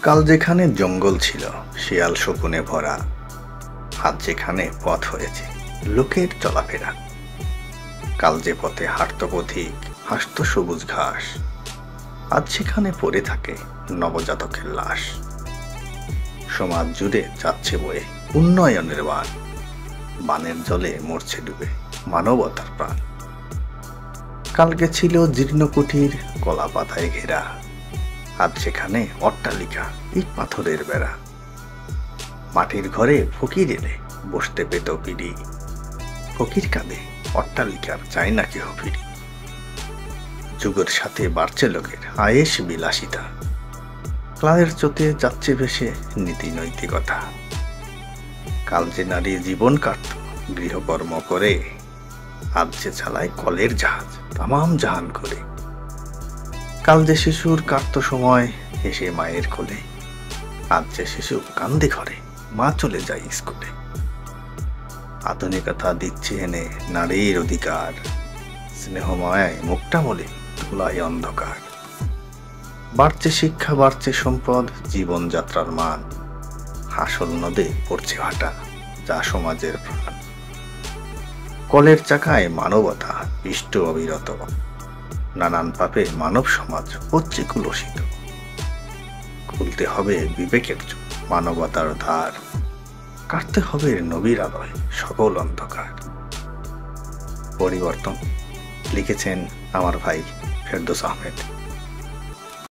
কাল যেখানে জঙ্গল ছিল শিয়াল শকুনে ভরা, আজ যেখানে পথ হয়েছে লোকের চলাফেরা। কাল যে পথে হাঁটত পথিক, হাসত সবুজ ঘাস, আজ সেখানে পড়ে থাকে নবজাতকের লাশ। সমাজ জুড়ে যাচ্ছে বয়ে উন্নয়নের বান, বানের জলে মরছে ডুবে মানবতার প্রাণ। কালকে ছিল জীর্ণ কুঠির কলা পাতায় ঘেরা, আজ সেখানে অট্টালিকা ইট পাথরের বেড়া। মাটির ঘরে ফকির এলে বসতে পেত পিড়ি, ফকির কাঁদে অট্টালিকার চাই না কেহ ফিরি। যুগের সাথে বাড়ছে লোকের আয়েস বিলাসিতা, ক্লায়ের চোতে যাচ্ছে ভেসে নীতি নৈতিকতা। কাল যে নারী জীবন কাটত গৃহকর্ম করে, আজ যে চালায় কলের জাহাজ তামাম জাহান করে। কাল যে শিশুর কাটত সময় হেসে মায়ের কোলে, আজ যে শিশু কান্দে ঘরে মা চলে যায় স্কুলে। আধুনিকতা দিচ্ছে এনে নারীর অধিকার, স্নেহময় মুখটা বলে ধুলায় অন্ধকার। বাড়ছে শিক্ষা, বাড়ছে সম্পদ, জীবনযাত্রার মান, হাসল নদে পড়ছে ভাটা যা সমাজের প্রাণ। কলের চাকায় মানবতা পিষ্ট অবিরত, নানান পাপে মানব সমাজ হচ্ছে কুলসিত। খুলতে হবে বিবেকের চোখ, মানবতার ধার, কাটতে হবে নবীর আলোয় সকল অন্ধকার। পরিবর্তন লিখেছেন আমার ভাই ফেরদৌস আহমেদ।